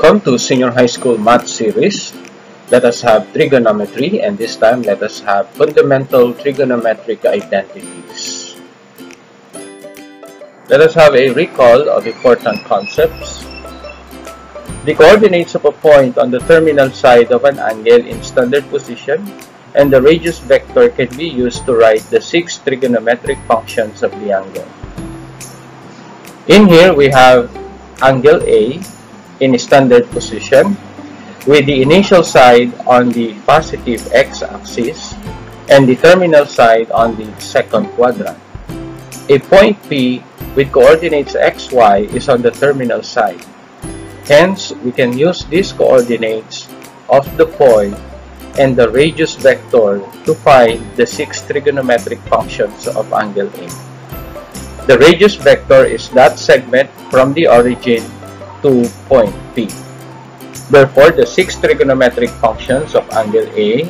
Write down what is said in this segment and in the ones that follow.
Welcome to Senior High School Math Series. Let us have trigonometry, and this time let us have fundamental trigonometric identities. Let us have a recall of important concepts. The coordinates of a point on the terminal side of an angle in standard position and the radius vector can be used to write the 6 trigonometric functions of the angle. In here we have angle A in standard position with the initial side on the positive x-axis and the terminal side on the second quadrant. A point P with coordinates xy is on the terminal side. Hence, we can use these coordinates of the point and the radius vector to find the 6 trigonometric functions of angle A. The radius vector is that segment from the origin to point P. Therefore, the 6 trigonometric functions of angle A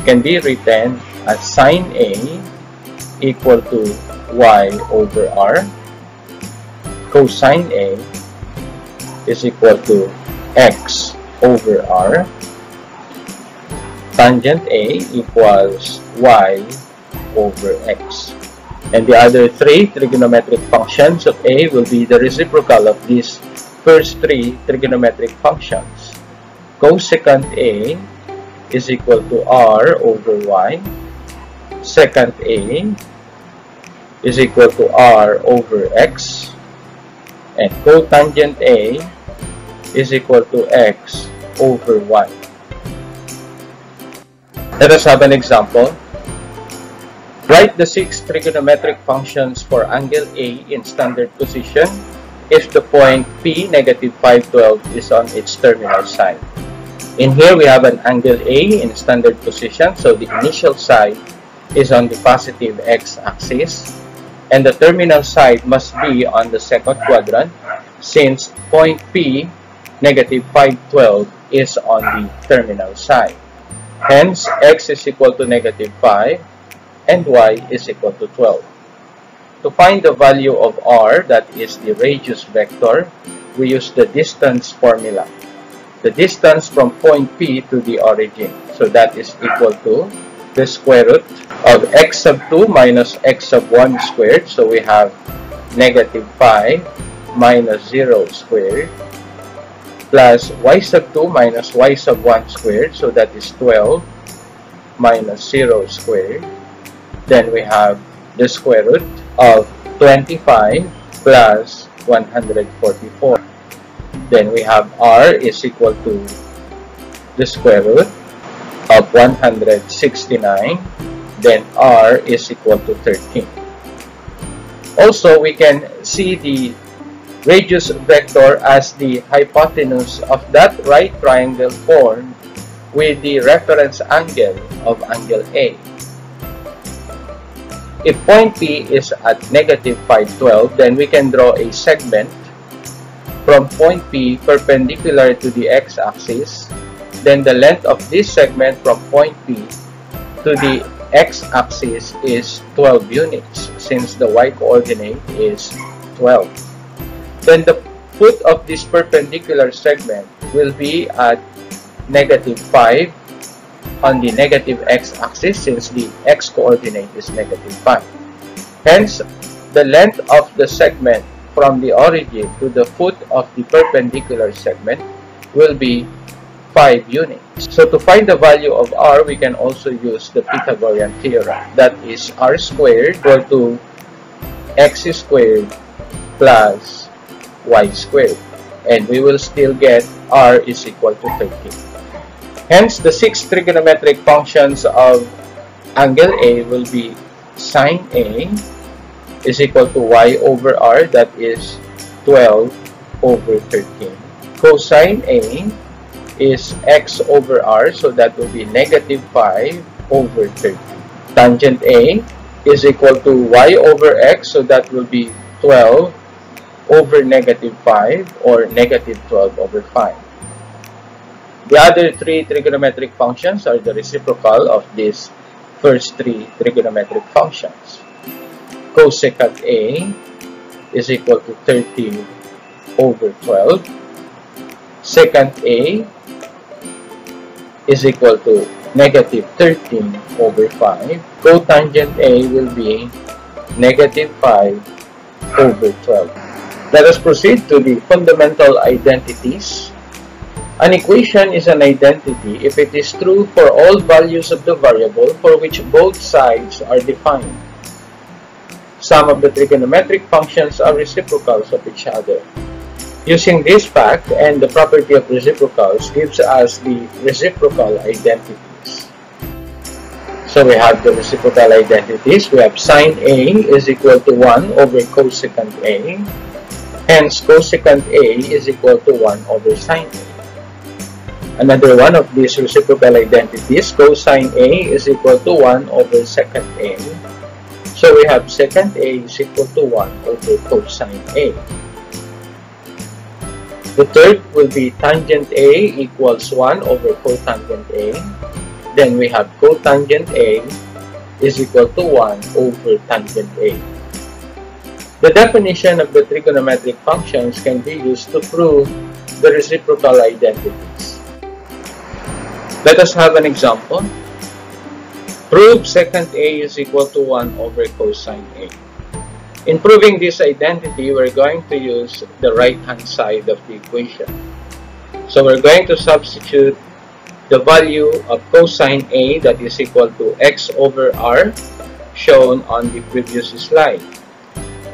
can be written as sine A equal to y over r, cosine A is equal to x over r, tangent A equals y over x. And the other 3 trigonometric functions of A will be the reciprocal of these first 3 trigonometric functions. Cosecant A is equal to r over y, secant A is equal to r over x, and cotangent A is equal to x over y. Let us have an example. Write the 6 trigonometric functions for angle A in standard position if the point P negative 512 is on its terminal side. In here we have an angle A in standard position, so the initial side is on the positive x-axis and the terminal side must be on the second quadrant since point P negative 512 is on the terminal side. Hence, x is equal to negative 5 and y is equal to 12. To find the value of r, that is the radius vector, we use the distance formula. The distance from point P to the origin. So that is equal to the square root of x sub 2 minus x sub 1 squared. So we have negative 5 minus 0 squared plus y sub 2 minus y sub 1 squared. So that is 12 minus 0 squared. Then we have the square root of 25 plus 144. Then we have r is equal to the square root of 169. Then r is equal to 13. Also, we can see the radius vector as the hypotenuse of that right triangle formed with the reference angle of angle A. If point P is at negative 512, then we can draw a segment from point P perpendicular to the x-axis. Then the length of this segment from point P to the x-axis is 12 units since the y-coordinate is 12. Then the foot of this perpendicular segment will be at negative 5 on the negative x-axis since the x-coordinate is negative 5. Hence, the length of the segment from the origin to the foot of the perpendicular segment will be 5 units. So to find the value of r, we can also use the Pythagorean theorem. That is r squared equal to x squared plus y squared. And we will still get r is equal to 13. Hence, the 6 trigonometric functions of angle A will be sine A is equal to y over r, that is 12 over 13. Cosine A is x over r, so that will be negative 5 over 13. Tangent A is equal to y over x, so that will be 12 over negative 5 or negative 12 over 5. The other 3 trigonometric functions are the reciprocal of these first 3 trigonometric functions. Cosecant A is equal to 13 over 12. secant A is equal to negative 13 over 5. Cotangent A will be negative 5 over 12. Let us proceed to the fundamental identities. An equation is an identity if it is true for all values of the variable for which both sides are defined. Some of the trigonometric functions are reciprocals of each other. Using this fact and the property of reciprocals gives us the reciprocal identities. So we have the reciprocal identities. We have sine A is equal to 1 over cosecant A. Hence, cosecant A is equal to 1 over sine A. Another one of these reciprocal identities, cosine A is equal to 1 over secant A. So we have secant A is equal to 1 over cosine A. The third will be tangent A equals 1 over cotangent A. Then we have cotangent A is equal to 1 over tangent A. The definition of the trigonometric functions can be used to prove the reciprocal identities. Let us have an example. Prove secant A is equal to 1 over cosine A. In proving this identity, we're going to use the right-hand side of the equation. So we're going to substitute the value of cosine A, that is equal to x over r, shown on the previous slide.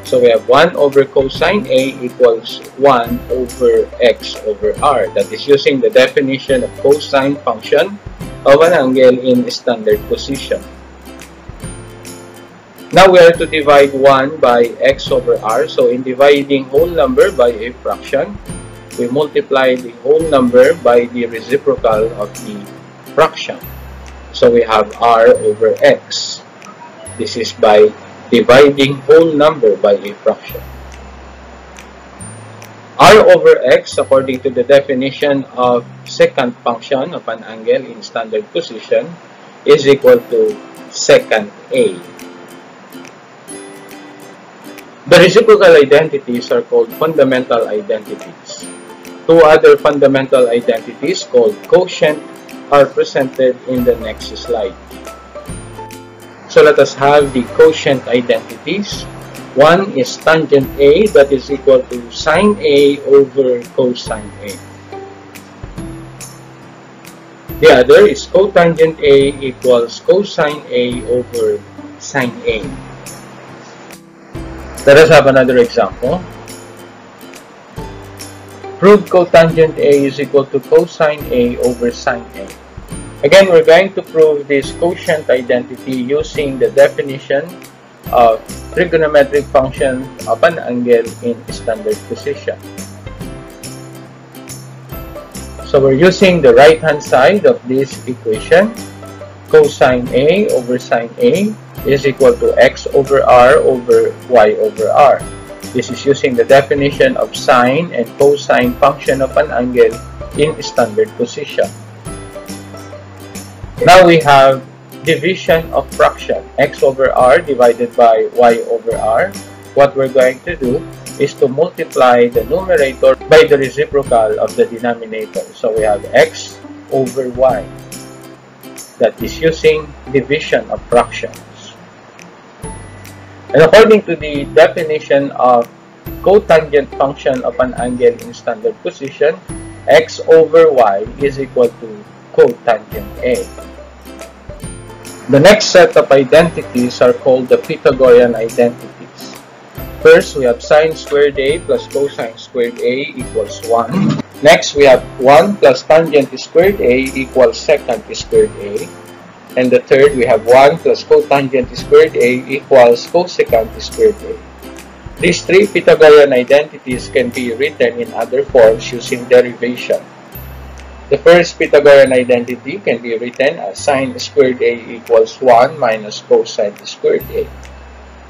So we have 1 over cosine A equals 1 over x over r. That is using the definition of cosine function of an angle in standard position. Now we are to divide 1 by x over r. So in dividing whole number by a fraction, we multiply the whole number by the reciprocal of the fraction. So we have r over x. This is by dividing whole number by a fraction. R over x, according to the definition of secant function of an angle in standard position, is equal to secant A. The reciprocal identities are called fundamental identities. Two other fundamental identities called quotient are presented in the next slide. So let us have the quotient identities. One is tangent A, that is equal to sine A over cosine A. The other is cotangent A equals cosine A over sine A. Let us have another example. Prove cotangent A is equal to cosine A over sine A. Again, we're going to prove this quotient identity using the definition of trigonometric function of an angle in standard position. So we're using the right-hand side of this equation. Cosine A over sine A is equal to x over r over y over r. This is using the definition of sine and cosine function of an angle in standard position. Now we have division of fraction, x over r divided by y over r. What we're going to do is to multiply the numerator by the reciprocal of the denominator. So we have x over y. That is using division of fractions. And according to the definition of cotangent function of an angle in standard position, x over y is equal to cotangent A. The next set of identities are called the Pythagorean identities. First, we have sine squared A plus cosine squared A equals 1. Next, we have 1 plus tangent squared A equals secant squared A. And the third, we have 1 plus cotangent squared A equals cosecant squared A. These three Pythagorean identities can be written in other forms using derivation. The first Pythagorean identity can be written as sine squared A equals 1 minus cosine squared A.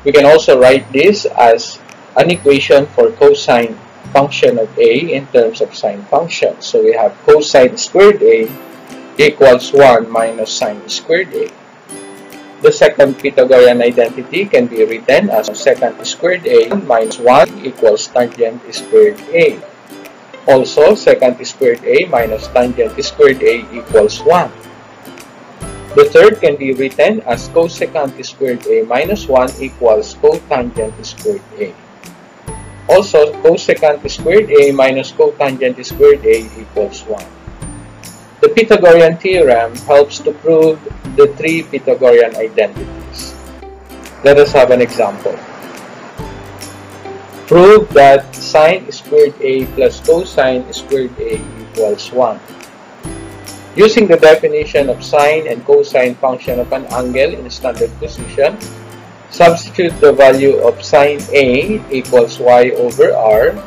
We can also write this as an equation for cosine function of A in terms of sine function. So we have cosine squared A equals 1 minus sine squared A. The second Pythagorean identity can be written as secant squared A minus 1 equals tangent squared A. Also, secant squared A minus tangent squared A equals 1. The third can be written as cosecant squared A minus 1 equals cotangent squared A. Also, cosecant squared A minus cotangent squared A equals 1. The Pythagorean theorem helps to prove the three Pythagorean identities. Let us have an example. Prove that sine squared A plus cosine squared A equals 1. Using the definition of sine and cosine function of an angle in standard position, substitute the value of sine A equals y over r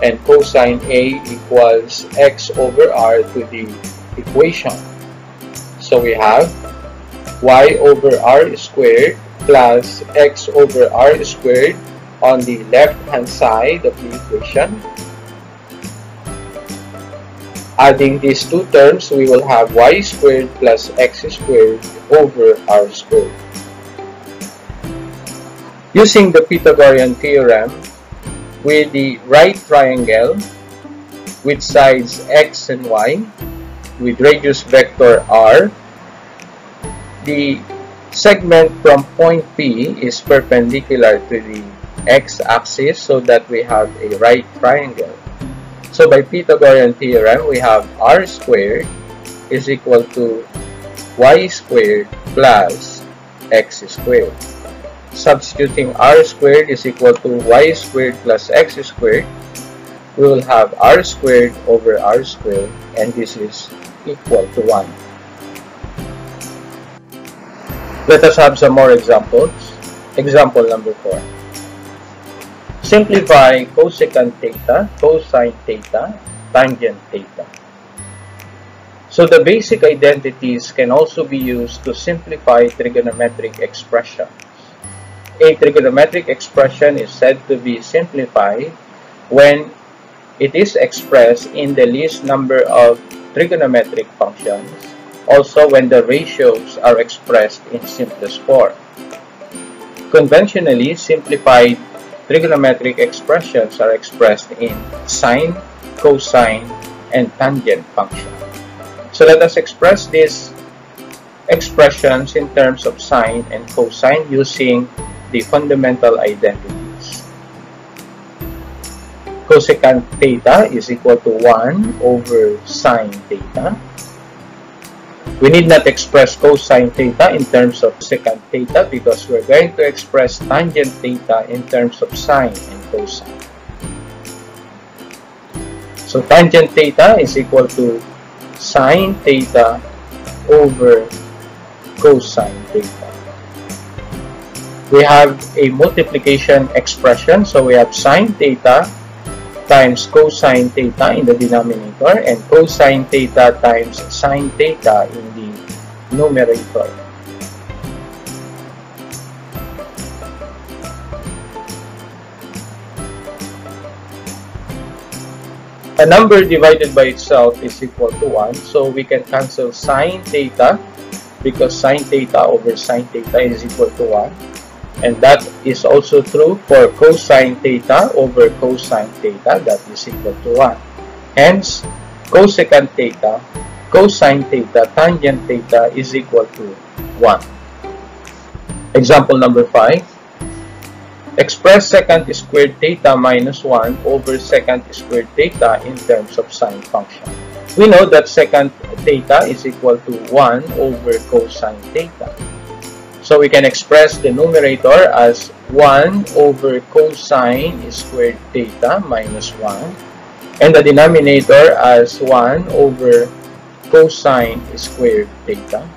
and cosine A equals x over r to the equation. So we have y over r squared plus x over r squared on the left-hand side of the equation. Adding these two terms, we will have y squared plus x squared over r squared. Using the Pythagorean theorem, with the right triangle with sides x and y, with radius vector r, the segment from point P is perpendicular to the x-axis so that we have a right triangle. So by Pythagorean theorem, we have r squared is equal to y squared plus x squared. Substituting r squared is equal to y squared plus x squared, we will have r squared over r squared, and this is equal to 1. Let us have some more examples. Example number 4. Simplify cosecant theta, cosine theta, tangent theta. So the basic identities can also be used to simplify trigonometric expressions. A trigonometric expression is said to be simplified when it is expressed in the least number of trigonometric functions, also when the ratios are expressed in simplest form. Conventionally, simplified trigonometric expressions are expressed in sine, cosine, and tangent functions. So let us express these expressions in terms of sine and cosine using the fundamental identities. Cosecant theta is equal to 1 over sine theta. We need not express cosine theta in terms of secant theta because we're going to express tangent theta in terms of sine and cosine. So tangent theta is equal to sine theta over cosine theta. We have a multiplication expression, so we have sine theta times cosine theta in the denominator and cosine theta times sine theta in the numerator. A number divided by itself is equal to 1, so we can cancel sine theta because sine theta over sine theta is equal to 1. And that is also true for cosine theta over cosine theta, that is equal to 1. Hence, cosecant theta, cosine theta, tangent theta is equal to 1. Example number 5. Express secant squared theta minus 1 over secant squared theta in terms of sine function. We know that secant theta is equal to 1 over cosine theta. So we can express the numerator as 1 over cosine squared theta minus 1 and the denominator as 1 over cosine squared theta.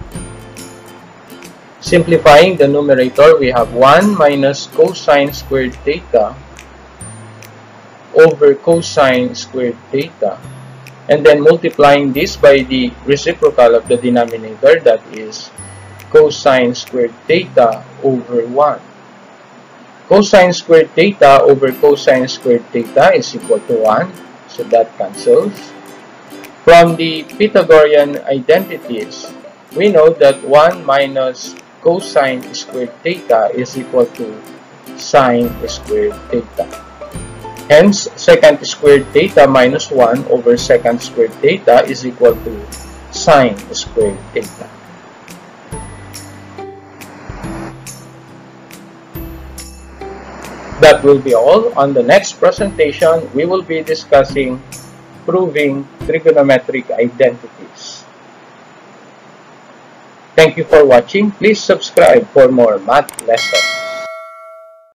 Simplifying the numerator, we have 1 minus cosine squared theta over cosine squared theta, and then multiplying this by the reciprocal of the denominator, that is cosine squared theta over 1. Cosine squared theta over cosine squared theta is equal to 1, so that cancels. From the Pythagorean identities, we know that 1 minus cosine squared theta is equal to sine squared theta. Hence, secant squared theta minus 1 over secant squared theta is equal to sine squared theta. That will be all. On the next presentation, we will be discussing proving trigonometric identities. Thank you for watching. Please subscribe for more math lessons.